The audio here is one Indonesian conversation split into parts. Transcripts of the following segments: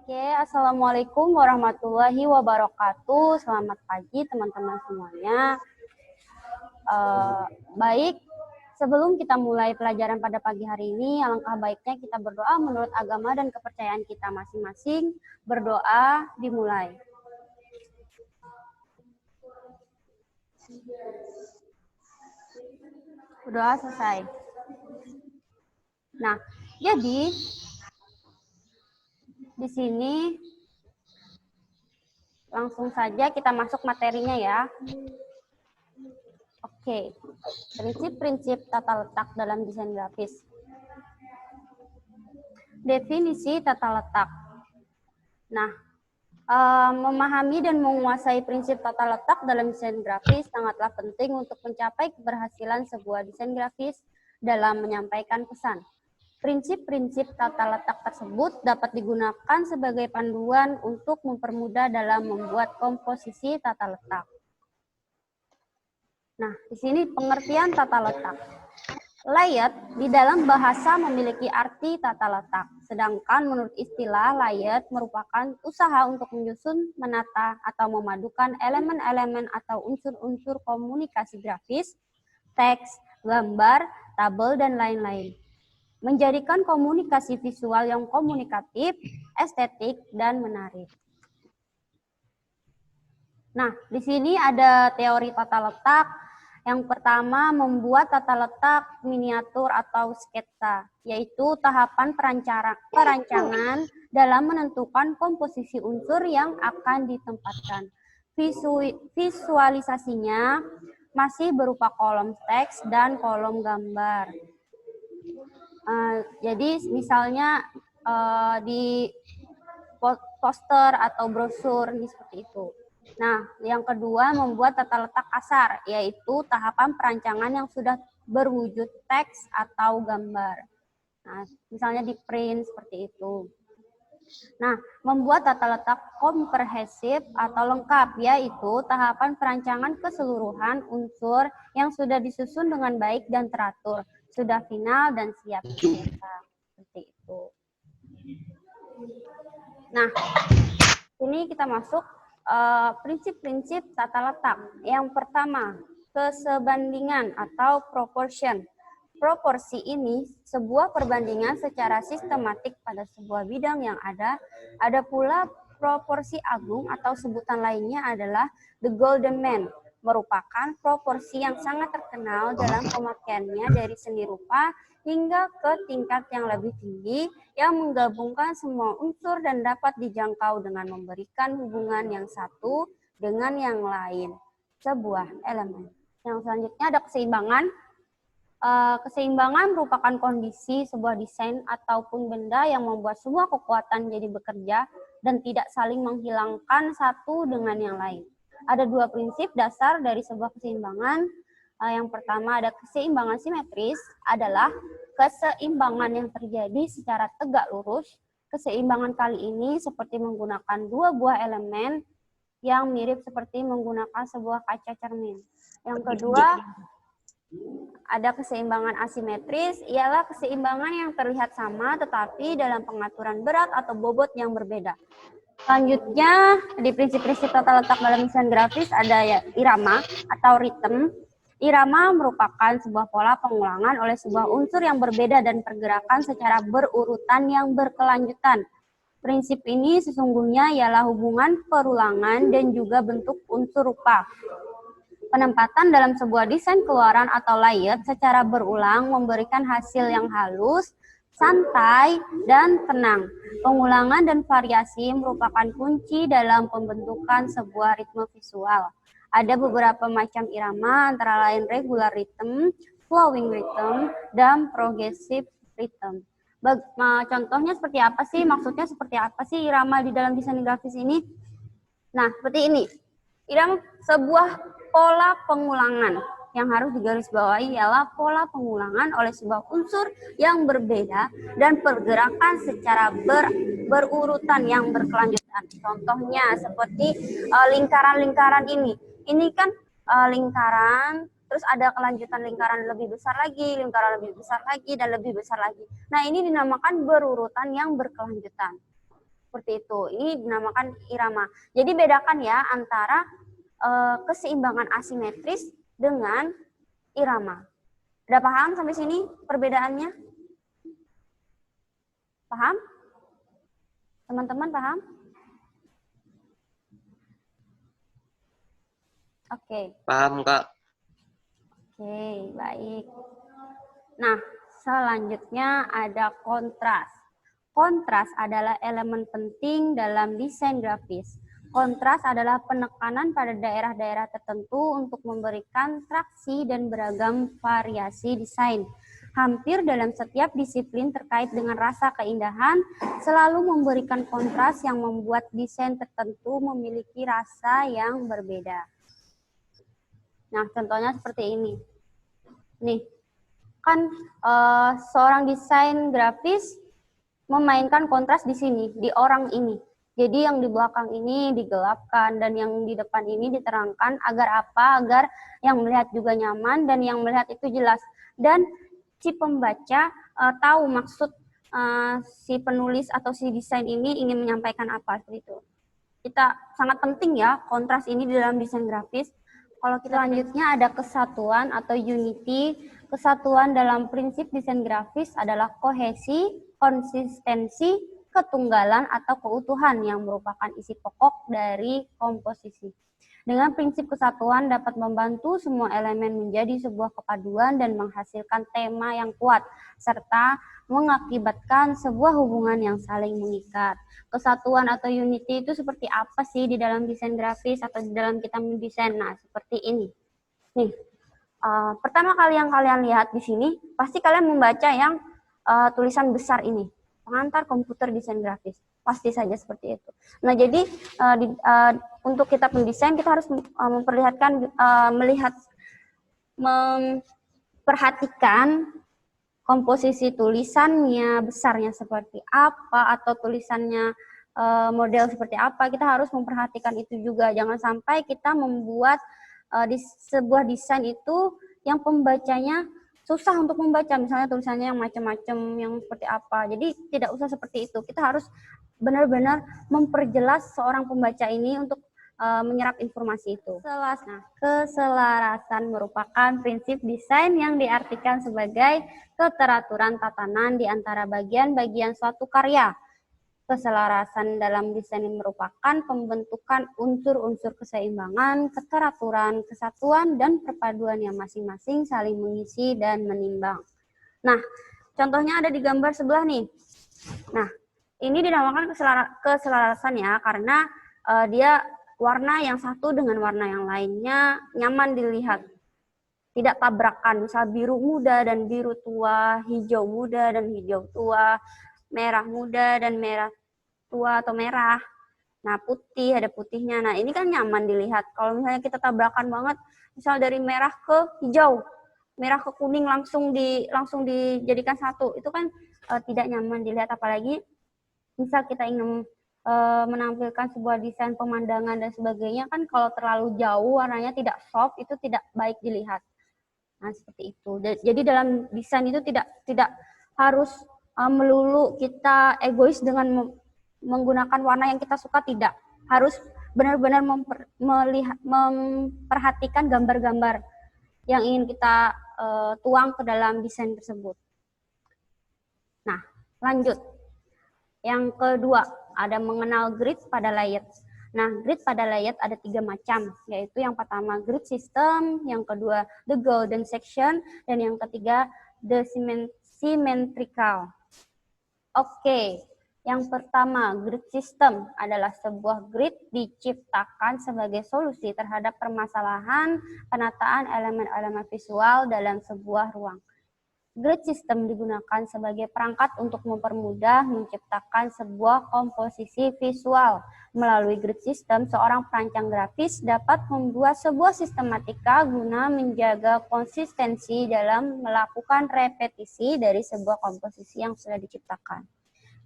Oke, Assalamualaikum warahmatullahi wabarakatuh. Selamat pagi teman-teman semuanya. Baik, sebelum kita mulai pelajaran pada pagi hari ini, alangkah baiknya kita berdoa menurut agama dan kepercayaan kita masing-masing. Berdoa dimulai. Berdoa selesai. Nah, jadi di sini langsung saja kita masuk materinya ya. Oke, prinsip-prinsip tata letak dalam desain grafis. Definisi tata letak. Nah, memahami dan menguasai prinsip tata letak dalam desain grafis sangatlah penting untuk mencapai keberhasilan sebuah desain grafis dalam menyampaikan pesan. Prinsip-prinsip tata letak tersebut dapat digunakan sebagai panduan untuk mempermudah dalam membuat komposisi tata letak. Nah, di sini pengertian tata letak. Layout di dalam bahasa memiliki arti tata letak, sedangkan menurut istilah layout merupakan usaha untuk menyusun, menata, atau memadukan elemen-elemen atau unsur-unsur komunikasi grafis, teks, gambar, tabel, dan lain-lain. Menjadikan komunikasi visual yang komunikatif, estetik, dan menarik. Nah, di sini ada teori tata letak. Yang pertama, membuat tata letak miniatur atau sketsa, yaitu tahapan perancangan dalam menentukan komposisi unsur yang akan ditempatkan. Visualisasinya masih berupa kolom teks dan kolom gambar. Jadi misalnya di poster atau brosur ini seperti itu. Nah, yang kedua membuat tata letak kasar, yaitu tahapan perancangan yang sudah berwujud teks atau gambar. Nah, misalnya di print seperti itu. Nah, membuat tata letak komprehensif atau lengkap, yaitu tahapan perancangan keseluruhan unsur yang sudah disusun dengan baik dan teratur, sudah final dan siap dicetak. Seperti itu. Nah, ini kita masuk prinsip-prinsip tata letak. Yang pertama, kesebandingan atau proportion. Proporsi ini sebuah perbandingan secara sistematik pada sebuah bidang yang ada. Ada pula proporsi agung atau sebutan lainnya adalah the golden mean, merupakan proporsi yang sangat terkenal dalam pemakaiannya dari seni rupa hingga ke tingkat yang lebih tinggi yang menggabungkan semua unsur dan dapat dijangkau dengan memberikan hubungan yang satu dengan yang lain, sebuah elemen. Yang selanjutnya ada keseimbangan. Keseimbangan merupakan kondisi sebuah desain ataupun benda yang membuat semua kekuatan jadi bekerja dan tidak saling menghilangkan satu dengan yang lain. Ada dua prinsip dasar dari sebuah keseimbangan. Yang pertama ada keseimbangan simetris, adalah keseimbangan yang terjadi secara tegak lurus. Keseimbangan kali ini seperti menggunakan dua buah elemen yang mirip seperti menggunakan sebuah kaca cermin. Yang kedua, ada keseimbangan asimetris, ialah keseimbangan yang terlihat sama tetapi dalam pengaturan berat atau bobot yang berbeda. Selanjutnya, di prinsip-prinsip tata letak dalam desain grafis ada ya irama atau ritme. Irama merupakan sebuah pola pengulangan oleh sebuah unsur yang berbeda dan pergerakan secara berurutan yang berkelanjutan. Prinsip ini sesungguhnya ialah hubungan perulangan dan juga bentuk unsur rupa. Penempatan dalam sebuah desain keluaran atau layout secara berulang memberikan hasil yang halus, santai, dan tenang. Pengulangan dan variasi merupakan kunci dalam pembentukan sebuah ritme visual. Ada beberapa macam irama, antara lain regular rhythm, flowing rhythm, dan progressive rhythm. Contohnya seperti apa sih? Maksudnya seperti apa sih irama di dalam desain grafis ini? Nah, seperti ini. Irama sebuah pola pengulangan yang harus digarisbawahi ialah pola pengulangan oleh sebuah unsur yang berbeda dan pergerakan secara berurutan yang berkelanjutan. Contohnya seperti lingkaran-lingkaran ini. Ini kan lingkaran, terus ada kelanjutan lingkaran lebih besar lagi, lingkaran lebih besar lagi, dan lebih besar lagi. Nah, ini dinamakan berurutan yang berkelanjutan. Seperti itu. Ini dinamakan irama. Jadi bedakan ya antara keseimbangan asimetris dengan irama. Udah paham sampai sini perbedaannya? Paham? Teman-teman paham? Oke. Paham, Kak. Oke, baik. Nah, selanjutnya ada kontras. Kontras adalah elemen penting dalam desain grafis. Kontras adalah penekanan pada daerah-daerah tertentu untuk memberikan traksi dan beragam variasi desain. Hampir dalam setiap disiplin terkait dengan rasa keindahan, selalu memberikan kontras yang membuat desain tertentu memiliki rasa yang berbeda. Nah, contohnya seperti ini. Nih, kan seorang desain grafis memainkan kontras di sini, di orang ini. Jadi yang di belakang ini digelapkan dan yang di depan ini diterangkan agar apa? Agar yang melihat juga nyaman dan yang melihat itu jelas. Dan si pembaca tahu maksud si penulis atau si desain ini ingin menyampaikan apa seperti itu. Kita sangat penting ya kontras ini di dalam desain grafis. Kalau kita selanjutnya ada kesatuan atau unity. Kesatuan dalam prinsip desain grafis adalah kohesi, konsistensi, ketunggalan atau keutuhan yang merupakan isi pokok dari komposisi. Dengan prinsip kesatuan dapat membantu semua elemen menjadi sebuah kepaduan dan menghasilkan tema yang kuat, serta mengakibatkan sebuah hubungan yang saling mengikat. Kesatuan atau unity itu seperti apa sih di dalam desain grafis atau di dalam kita mendesain? Nah, seperti ini. Nih, pertama kali yang kalian lihat di sini, pasti kalian membaca yang tulisan besar ini, pengantar komputer desain grafis. Pasti saja seperti itu. Nah, jadi untuk kita pendesain kita harus memperhatikan komposisi tulisannya, besarnya seperti apa, atau tulisannya model seperti apa. Kita harus memperhatikan itu juga. Jangan sampai kita membuat sebuah desain itu yang pembacanya susah untuk membaca, misalnya tulisannya yang macam-macam, yang seperti apa. Jadi tidak usah seperti itu. Kita harus benar-benar memperjelas seorang pembaca ini untuk menyerap informasi itu. Nah, keselarasan merupakan prinsip desain yang diartikan sebagai keteraturan tatanan di antara bagian-bagian suatu karya. Keselarasan dalam desain merupakan pembentukan unsur-unsur keseimbangan, keteraturan, kesatuan, dan perpaduan yang masing-masing saling mengisi dan menimbang. Nah, contohnya ada di gambar sebelah nih. Nah, ini dinamakan keselarasan ya, karena dia warna yang satu dengan warna yang lainnya nyaman dilihat. Tidak tabrakan, misal biru muda dan biru tua, hijau muda dan hijau tua, merah muda dan merah tua atau merah. Nah, putih, ada putihnya. Nah, ini kan nyaman dilihat. Kalau misalnya kita tabrakan banget, misal dari merah ke hijau, merah ke kuning langsung dijadikan satu, itu kan tidak nyaman dilihat. Apalagi misal kita ingin menampilkan sebuah desain pemandangan dan sebagainya, kan kalau terlalu jauh warnanya tidak soft, itu tidak baik dilihat. Nah, seperti itu. Jadi dalam desain itu tidak harus melulu kita egois dengan menggunakan warna yang kita suka, tidak. Harus benar-benar memperhatikan gambar-gambar yang ingin kita tuang ke dalam desain tersebut. Nah, lanjut. Yang kedua, ada mengenal grid pada layout. Nah, grid pada layout ada 3 macam, yaitu yang pertama grid system, yang kedua the golden section, dan yang ketiga the symmetrical. Oke, yang pertama grid system adalah sebuah grid diciptakan sebagai solusi terhadap permasalahan penataan elemen-elemen visual dalam sebuah ruang. Grid system digunakan sebagai perangkat untuk mempermudah menciptakan sebuah komposisi visual. Melalui grid system, seorang perancang grafis dapat membuat sebuah sistematika guna menjaga konsistensi dalam melakukan repetisi dari sebuah komposisi yang sudah diciptakan.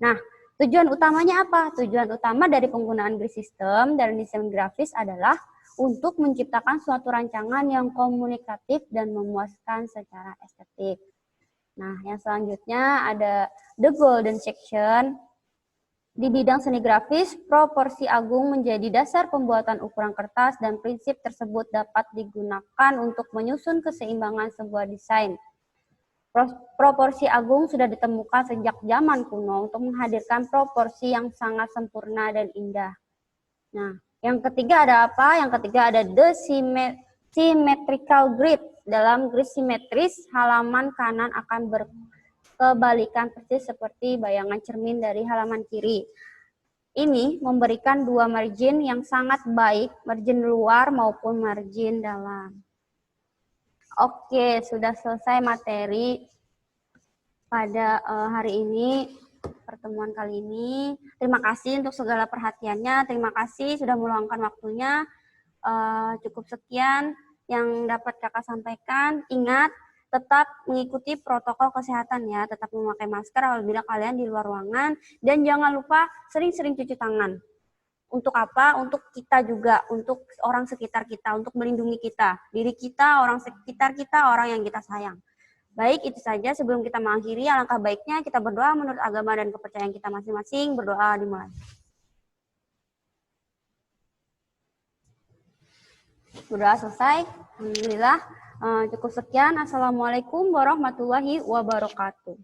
Nah, tujuan utamanya apa? Tujuan utama dari penggunaan grid system dalam desain grafis adalah untuk menciptakan suatu rancangan yang komunikatif dan memuaskan secara estetik. Nah, yang selanjutnya ada the golden section. Di bidang seni grafis, proporsi agung menjadi dasar pembuatan ukuran kertas dan prinsip tersebut dapat digunakan untuk menyusun keseimbangan sebuah desain. Proporsi agung sudah ditemukan sejak zaman kuno untuk menghadirkan proporsi yang sangat sempurna dan indah. Nah, yang ketiga ada apa? Yang ketiga ada the symmetrical grid. Dalam grid simetris, halaman kanan akan berkebalikan persis seperti bayangan cermin dari halaman kiri. Ini memberikan dua margin yang sangat baik, margin luar maupun margin dalam. Oke, sudah selesai materi pada hari ini, pertemuan kali ini. Terima kasih untuk segala perhatiannya, terima kasih sudah meluangkan waktunya. Cukup sekian yang dapat kakak sampaikan. Ingat, tetap mengikuti protokol kesehatan ya, tetap memakai masker apabila kalian di luar ruangan, dan jangan lupa sering-sering cuci tangan. Untuk apa? Untuk kita juga, untuk orang sekitar kita, untuk melindungi kita, diri kita, orang sekitar kita, orang yang kita sayang. Baik, itu saja. Sebelum kita mengakhiri, alangkah baiknya kita berdoa menurut agama dan kepercayaan kita masing-masing. Berdoa dimulai. Berdoa selesai. Alhamdulillah. Cukup sekian. Assalamualaikum warahmatullahi wabarakatuh.